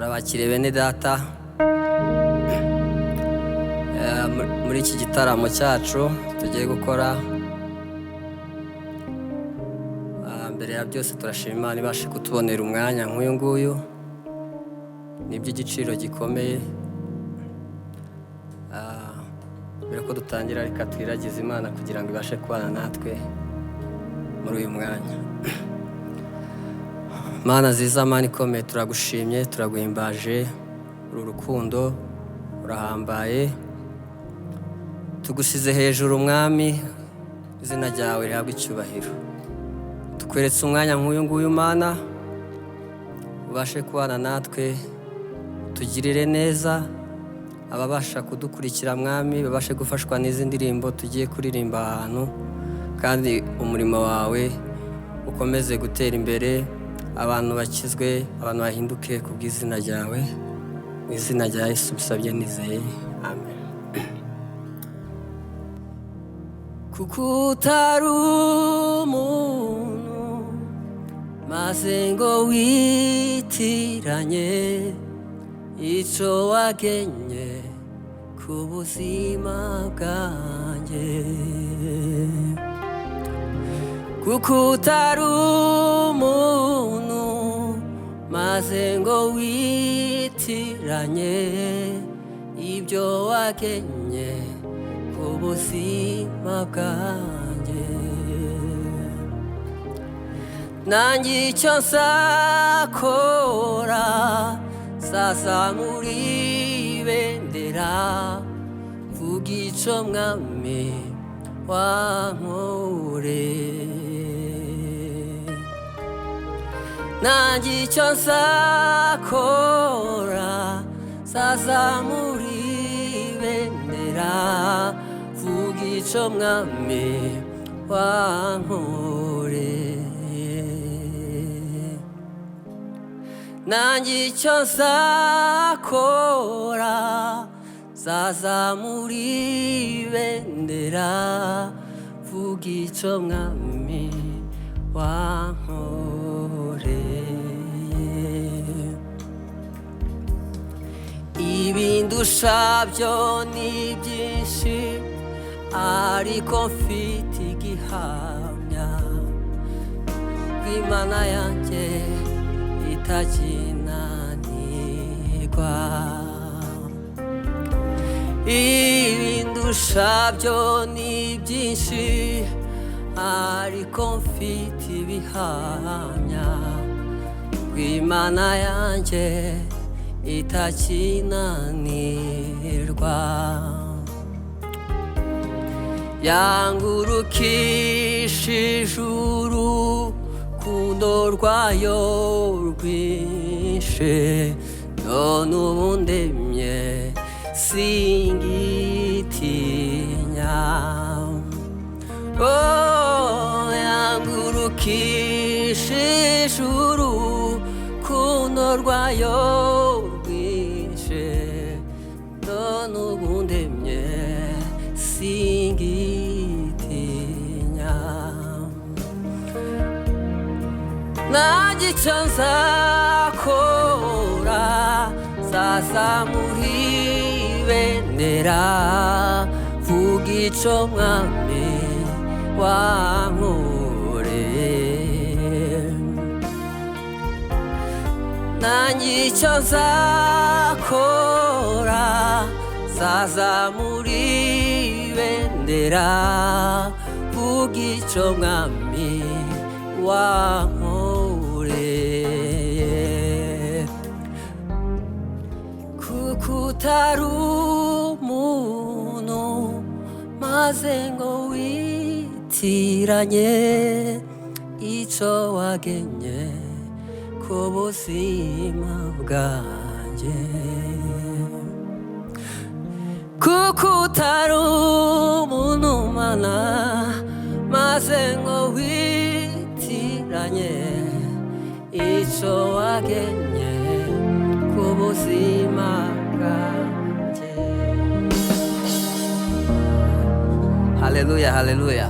turabakiriye bene data muri iki gitaramo cyacu tugiye gukora. Mbere ya byose turashima Imana ibashe kutubonera umwanya nk'uyu nguyu, ni iby'igiciro gikomeye. Mbere ko dutangira, reka twiragize Imana kugira ngo ibashe kubana natwe muri uyu mwanya. Mana nziza, Mana ikomeye, turagushimye, turaguhimbaje. Uru rukundo urahambaye, tugusize hejuru Mwami, izina ryawe rihabwe icyubahiro. Tukweretse umwanya nk'uyu nguyu Mana, ubashe kubana natwe, tugirire neza ababasha kudukurikira Mwami, babashe gufashwa n'izi ndirimbo tugiye kuririmba ahantu, kandi umurimo wawe ukomeze gutera imbere, abantu bakizwe, abantu bahinduke ku bw'izina ryawe. Mu izina rya Yesu bisabye nizeye, amen. Kuko utari umuntu maze ngo witiranye icyo wagenye ku buzima bwanjye. Kuko utari umuntu maze ngo witiranye ibyo wagenye ku buzima bwanjye. Nanjye icyo nzakora, nzazamura ibendera, mvuga icyo Mwami wankoreye. Nanjye icyo nzakora, nzazamura ibendera, mvuga icyo Mwami wankoreye. Nanjye icyo nzakora, nzazamura ibendera, mvuga icyo Mwami wankoreye. Ibindusha byo ni byinshi, ariko mfite igihamya ko Imana yanjye itakinanirwa. Ibindusha byo ni byinshi, ariko mfite ibihamya ko Imana yanjye itakinanirwa. Yangurukishije urukundo rwayo rwinshi, none ubu ndemye singitinya. Yangurukishije urukundo rwayo rwinshi, none ubu ndemye singitinya. Nanjye icyo nzakora, nzazamura ibendera, mvuga icyo Mwami wankoreye. Nanjye icyo nzakora, nzazamura ibendera, mvuga icyo Mwami wankoreye. Kuko utari umuntu maze ngo witiranye icyo wagenye ku buzima bwanjye. Kuko utari umuntu Mana maze ngo witiranye icyo wagenye ku buzima bwanjye. Haleluya, haleluya.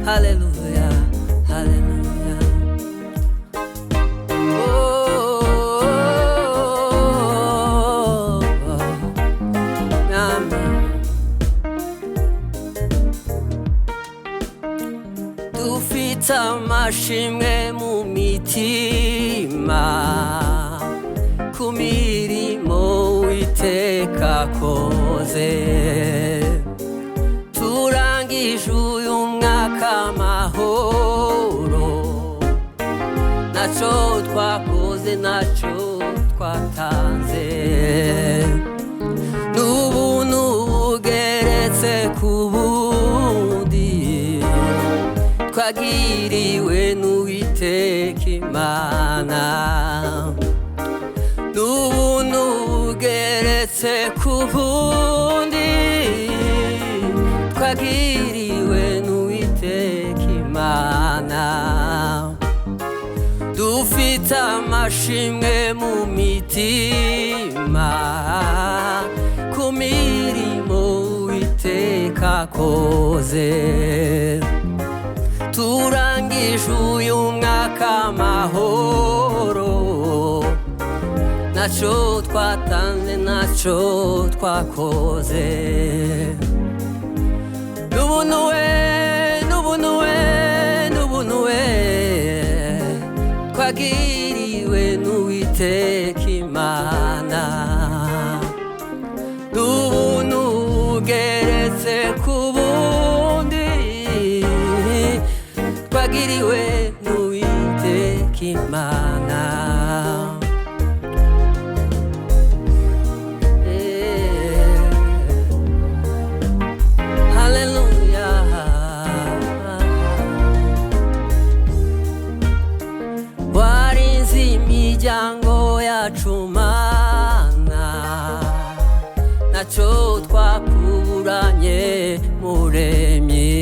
haleluya, haleluya. Dufite amashimwe mu mitima ku mirimo Uwiteka akoze, turangije uyu mwaka amahoro, ntacyo twakoze ntacyo twatanze, n'ubuntu bugeretse ku bundi twagiriwe n'Uwiteka Imana, n'ubuntu bugeretse ku bundi twagiriwe n'Uwiteka Imana. Dufite amashimwe mu mitima ku mirimo Uwiteka akoze, turangije uyu mwaka amahoro, ntacyo twatanze ntacyo twakoze, n'ubuntu we, n'ubuntu we, n'ubuntu we twagiriwe n'Uwiteka Imana, n'ubuntu bugeretse ku bundi twagiriwe n'Uwiteka Imana. Haleluya, warinze imiryango yacu Mana, ntacyo twakuburanye Muremyi,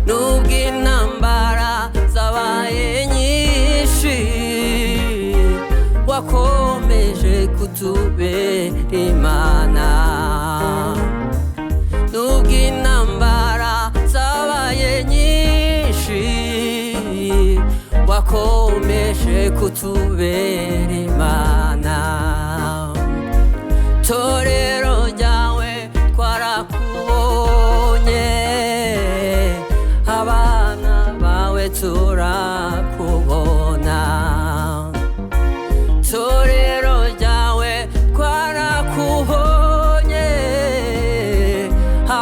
nubwo intambara zabaye nyinshi wakomeje kutubera Imana, nubwo intambara zabaye nyinshi wakomeje kutubera Imana. Torero ryawe twarakubonye, abana bawe turakubona, torero ryawe twarakubonye,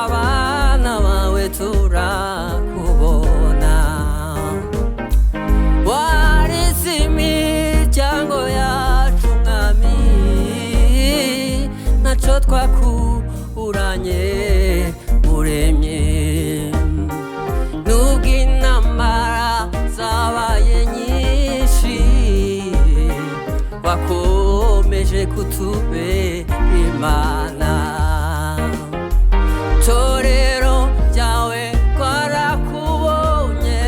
abana bawe turakubona, warinze imiryango yacu Mwami, ntacyo twakuburanye Muremyi, nubwo intambara zabaye nyinshi wakomeje kutubera Imana. Torero ryawe twarakubonye,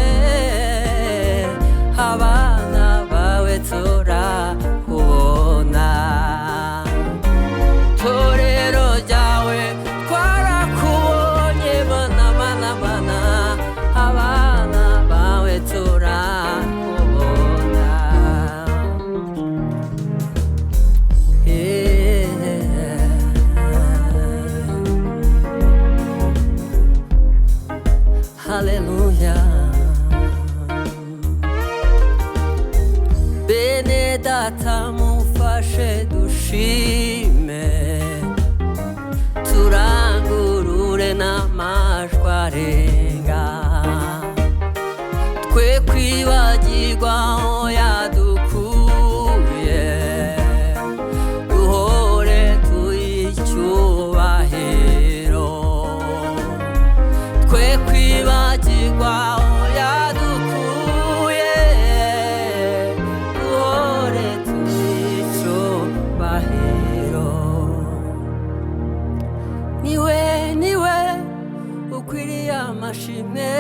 abana bawe turakubona, torero ryawe twarakubonye Mana, Mana, Mana, abana bawe turakubona. Haleluya, bene data mufashe dushime, turangurure n'amajwi arenga, twe kwibagirwa aho yadukuye, duhore tuyicyubahiro, twe kwibagirwa aho yadukuye, duhore tuyicyubahiro. Niwe, niwe ukwiriye amashimwe,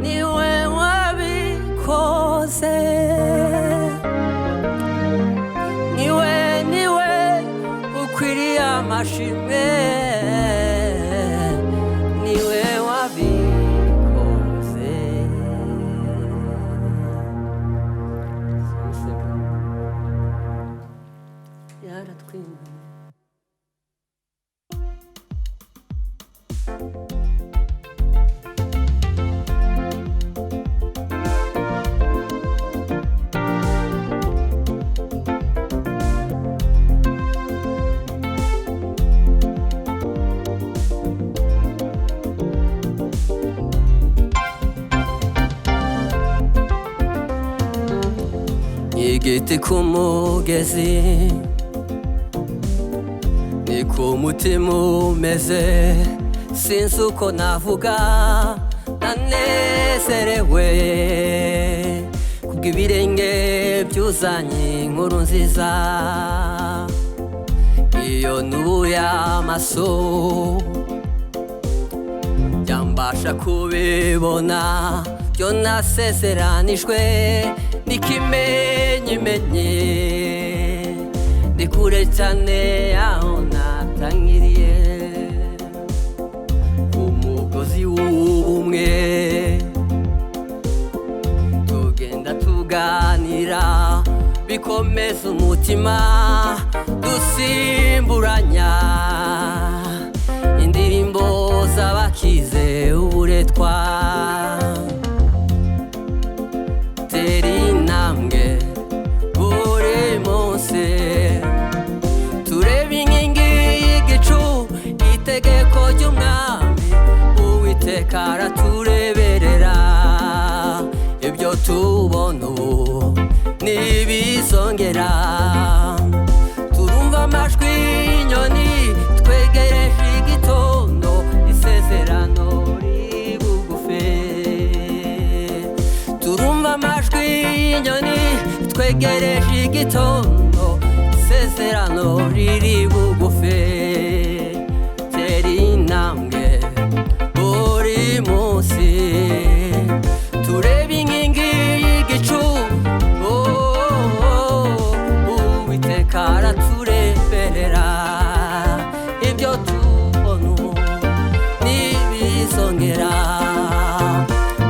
niwe wabikoze, niwe, niwe ukwiriye amashimwe, niwe igiti ku mugezi niko umutima umeze, sinzi uko navuga, ndanezerewe kubw'ibirenge byuzanye inkuru nziza. Iyo nubuye amaso byambasha kubibona, byo nasezeranijwe n'ikimenyimenyi, ndi kure cyane aho natangiriye, umugozi w'ubumwe tugenda tuganira, bikomeza umutima dusimburanya indirimbo z'abakize uburetwa. Tera intambwe buri munsi, tureba inkingi y'igicu, itegeko ry'umwami Uwiteka aratureberera. Ibyo tubona ubu ntibizongera, turumva amajwi y'inyoni twegereje igitondo, isezerano riri bugufi. Turumva amajwi y'inyoni twegereje igitondo, isezerano riri bugufi. Tera intambwe buri munsi, tureba inkingi y'igicu, Uwiteka aratureberera. Ibyo tubona ubu ntibizongera,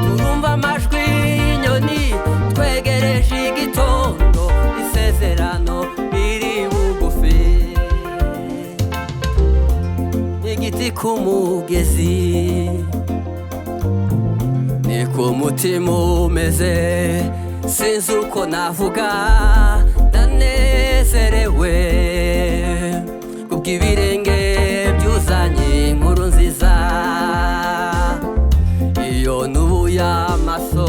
turumva amajwi y'inyoni twegereje igitondo, isezerano riri bugufi. Igiti ku mugezi niko umutima umeze, sinzi uko navuga, ndanezerewe kubw'ibirenge byuzanye inkuru nziza. Iyo nubuye amaso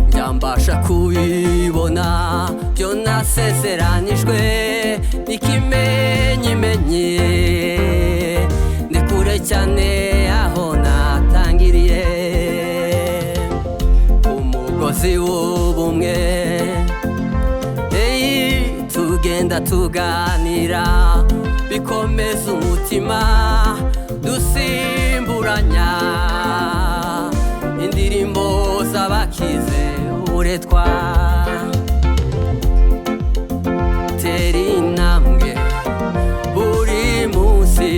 byambasha kubibona, byo nasezeranijwe n'ikimenyimenyi, ndi kure cyane aho natangiriye, umugozi w'ubumwe tugenda tuganira, bikomeza umutima dusimburanya indirimbo z'abakize uburetwa. Tera intambwe buri munsi,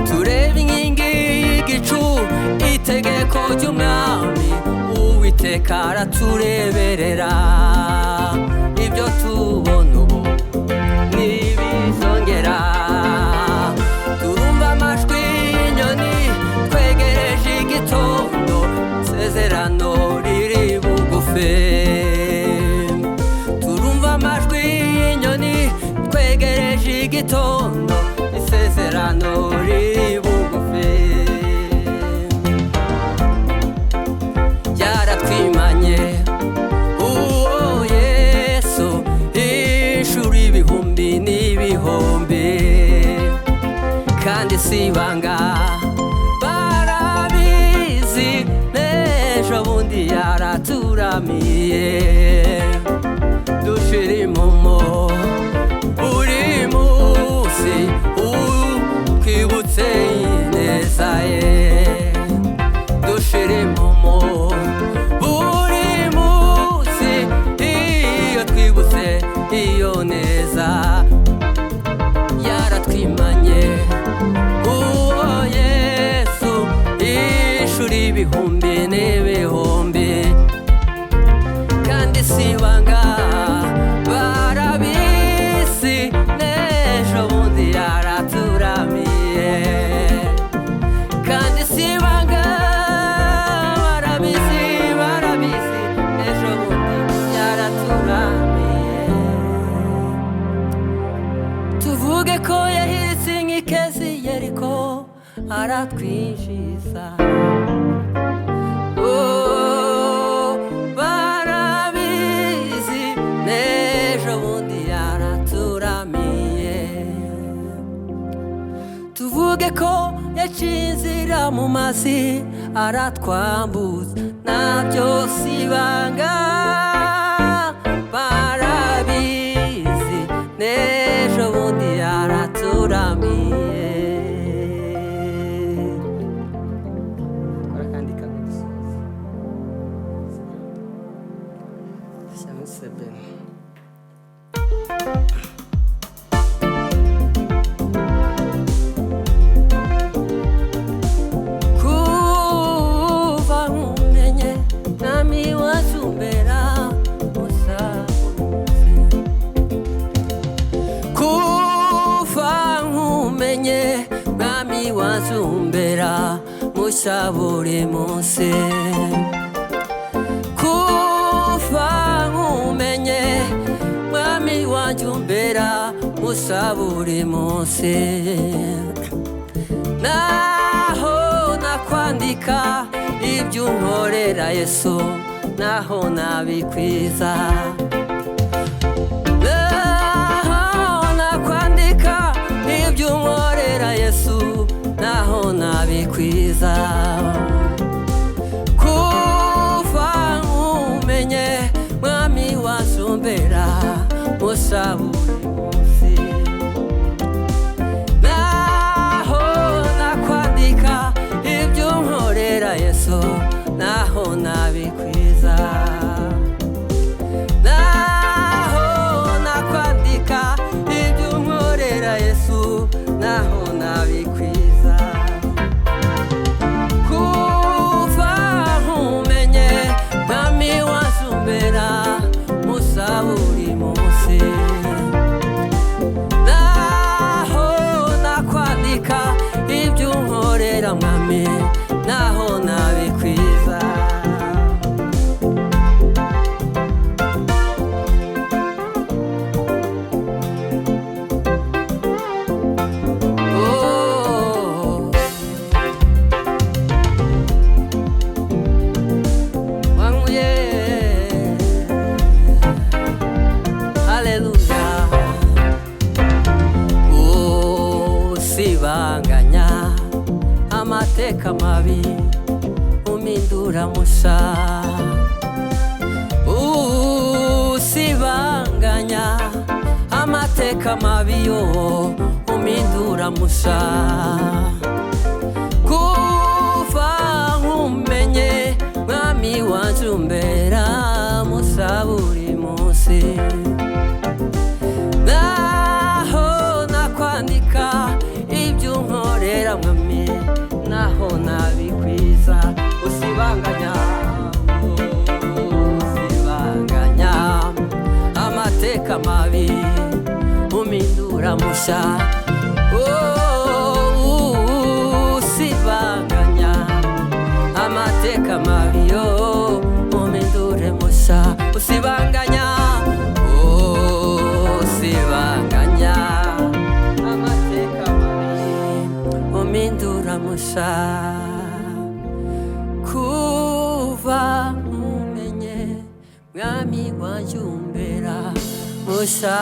tureba inkingi y'igicu, itegeko ry'umwami Uwiteka aratureberera. Ibyo tubona ubu ntibizongera, turumva amajwi y'inyoni twegereje igitondo, isezerano riri bugufi. Turumva amajwi y'inyoni twegereje igitondo, isezerano riri bugufi. Yaratwimanye uwo Yesu, inshuro ibihumbi n'ibihumbi, kandi si ibanga barabizi, n'ejo bundi yaraturamiye. Dushira impumo buri munsi, twibutse ineza ye. Dushira impumo buri munsi, iyo twibutse iyo neza. Yaratwimanye uwo Yesu, inshuro ibihumbi n'ibihumbi, kandi si ibanga barabizi, n'ejo bundi yaraturamiye. Kandi si ibanga barabizi, n'ejo bundi yaraturamiye. Tuvuge ko yahiritse inkike z'i Yeriko, aratwinjiza. Bara amategeko yaciye inzira mu mazi aratwambuza nabyo si ibanga barabizi n'ejo bundi yaraturamiye kandi dusoza Sebene wazumbera musha buri munsi kuva nkumenye mwami wanjumbera musha buri munsi naho nakwandika ibyo unkorera Yesu naho nabikwiza naho nakwandika ibyo unkorera Yesu naho nabikwiza kuva nkumenye mwami wazumbera musha buri munsi naho nakwandika ibyo unkorera Yesu naho nabikwiza naho nakwandika ibyo unkorera Yesu naho nabikwiza kuva nkumenye mwami wazumbera musha buri munsi naho nakwandika ibyo unkorera mwami naho nabikwiza usibanganya amateka mabi umindura musha usibanganya amateka mabi yo umindura musha kuva nkumenye mwami wanjumbera musha buri munsi naho nakwandika ibyo unkorera mwami naho nabikwiza usibanganya amateka mabi umindura musha usibanganya amateka mabi yo umindure musha usibanganya usibanganya amateka mabi umindura musha kuva nkumenye mwami wanjumbera musha